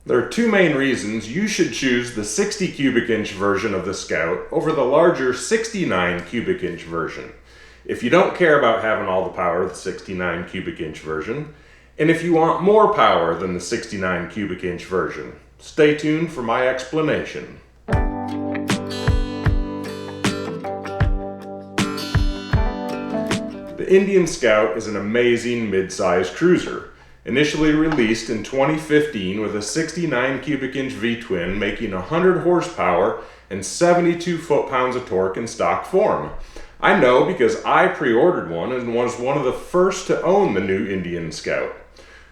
There are two main reasons you should choose the 60 cubic inch version of the Scout over the larger 69 cubic inch version. If you don't care about having all the power of the 69 cubic inch version, and if you want more power than the 69 cubic inch version. Stay tuned for my explanation. The Indian Scout is an amazing mid-size cruiser. Initially released in 2015 with a 69 cubic inch V-twin making 100 horsepower and 72 foot-pounds of torque in stock form. I know because I pre-ordered one and was one of the first to own the new Indian Scout.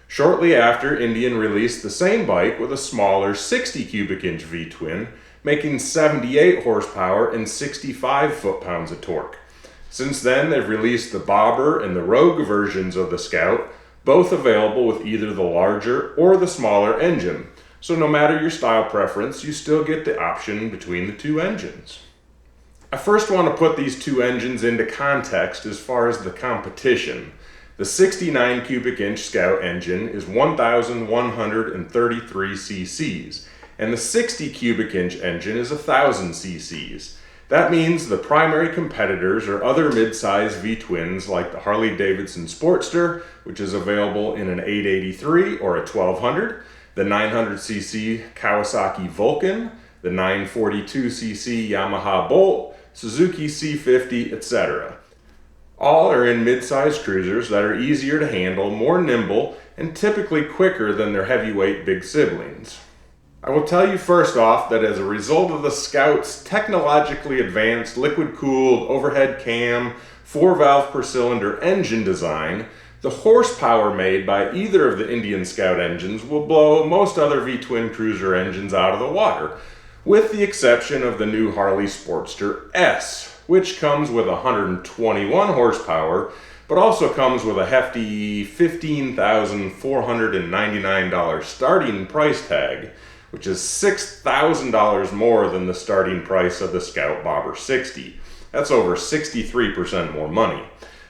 Shortly after, Indian released the same bike with a smaller 60 cubic inch V-twin making 78 horsepower and 65 foot-pounds of torque. Since then, they've released the Bobber and the Rogue versions of the Scout, both available with either the larger or the smaller engine. So no matter your style preference, you still get the option between the two engines. I first want to put these two engines into context as far as the competition. The 69 cubic inch Scout engine is 1,133 cc's, and the 60 cubic inch engine is 1,000 cc's. That means the primary competitors are other mid-size V-twins like the Harley-Davidson Sportster, which is available in an 883 or a 1200, the 900cc Kawasaki Vulcan, the 942cc Yamaha Bolt, Suzuki C50, etc. All are in mid-size cruisers that are easier to handle, more nimble, and typically quicker than their heavyweight big siblings. I will tell you first off that as a result of the Scout's technologically advanced liquid-cooled overhead cam 4-valve per cylinder engine design, the horsepower made by either of the Indian Scout engines will blow most other V-twin cruiser engines out of the water, with the exception of the new Harley Sportster S, which comes with 121 horsepower, but also comes with a hefty $15,499 starting price tag, which is $6,000 more than the starting price of the Scout Bobber 60. That's over 63% more money.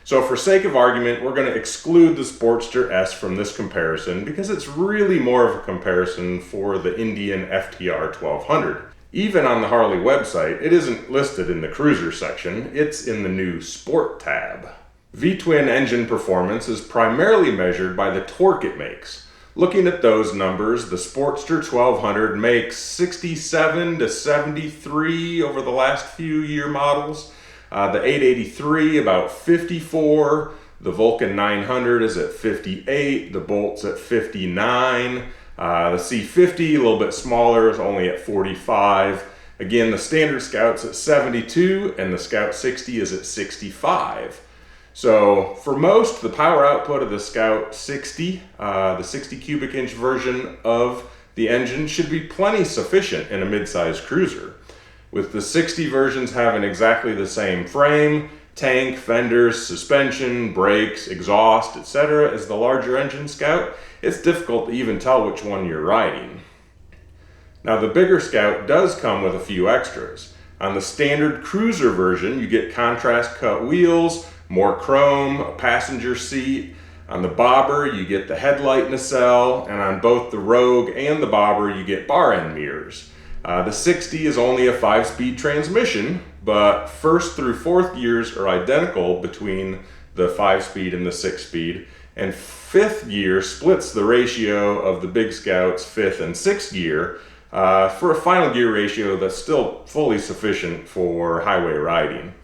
So for sake of argument, we're going to exclude the Sportster S from this comparison because it's really more of a comparison for the Indian FTR 1200. Even on the Harley website, it isn't listed in the cruiser section, it's in the new Sport tab. V-twin engine performance is primarily measured by the torque it makes. Looking at those numbers, the Sportster 1200 makes 67 to 73 over the last few year models. The 883 about 54. The Vulcan 900 is at 58. The Bolt's at 59. The C50, a little bit smaller, is only at 45. Again, the standard Scout's at 72 and the Scout 60 is at 65. So for most, the power output of the Scout 60, the 60 cubic inch version of the engine should be plenty sufficient in a mid-size cruiser. With the 60 versions having exactly the same frame, tank, fenders, suspension, brakes, exhaust, etc. as the larger engine Scout, it's difficult to even tell which one you're riding. Now the bigger Scout does come with a few extras. On the standard cruiser version, you get contrast cut wheels, more chrome, a passenger seat. On the Bobber, you get the headlight nacelle, and on both the Rogue and the Bobber, you get bar end mirrors. The 60 is only a 5-speed transmission, but first through fourth gears are identical between the 5-speed and the 6-speed, and fifth gear splits the ratio of the Big Scout's fifth and sixth gear for a final gear ratio that's still fully sufficient for highway riding.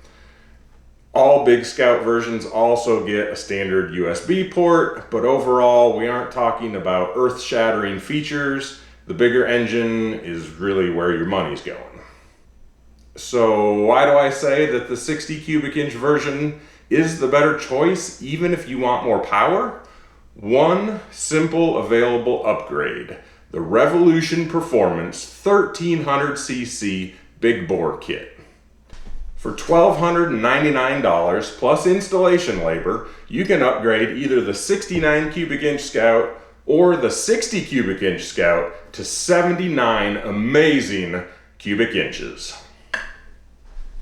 All Big Scout versions also get a standard USB port, but overall we aren't talking about earth-shattering features. The bigger engine is really where your money's going. So why do I say that the 60 cubic inch version is the better choice even if you want more power? One simple available upgrade, the Revolution Performance 1300cc Big Bore Kit. For $1,299 plus installation labor, you can upgrade either the 69 cubic inch Scout or the 60 cubic inch Scout to 79 amazing cubic inches.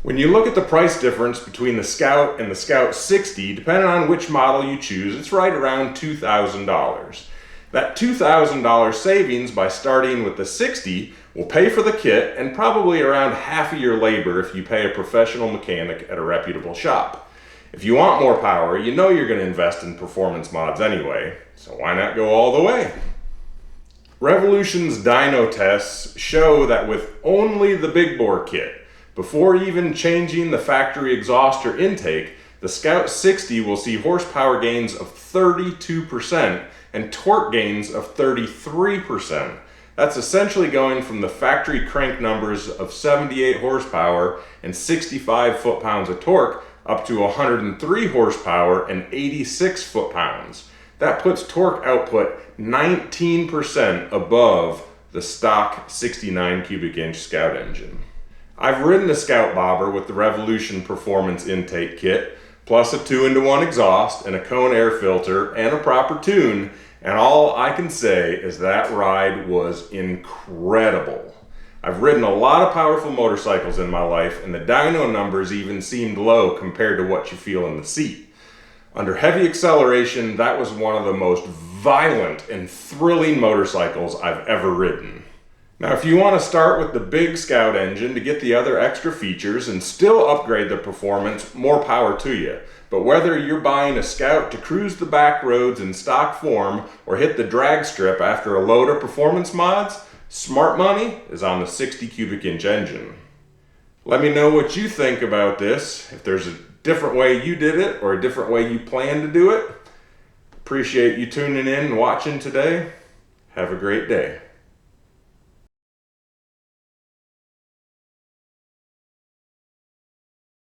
When you look at the price difference between the Scout and the Scout 60, depending on which model you choose, it's right around $2,000. That $2,000 savings by starting with the 60 will pay for the kit and probably around half of your labor if you pay a professional mechanic at a reputable shop. If you want more power, you know you're going to invest in performance mods anyway, so why not go all the way? Revolution's dyno tests show that with only the big bore kit, before even changing the factory exhaust or intake, the Scout 60 will see horsepower gains of 32% and torque gains of 33%. That's essentially going from the factory crank numbers of 78 horsepower and 65 foot-pounds of torque up to 103 horsepower and 86 foot-pounds. That puts torque output 19% above the stock 69 cubic inch Scout engine. I've ridden a Scout bobber with the Revolution Performance Intake Kit, plus a 2-in-1 exhaust and a cone air filter and a proper tune, and all I can say is that ride was incredible. I've ridden a lot of powerful motorcycles in my life, and the dyno numbers even seemed low compared to what you feel in the seat. Under heavy acceleration, that was one of the most violent and thrilling motorcycles I've ever ridden. Now, if you want to start with the big Scout engine to get the other extra features and still upgrade the performance, more power to you. But whether you're buying a Scout to cruise the back roads in stock form or hit the drag strip after a load of performance mods, smart money is on the 60 cubic inch engine. Let me know what you think about this, if there's a different way you did it or a different way you plan to do it. Appreciate you tuning in and watching today. Have a great day.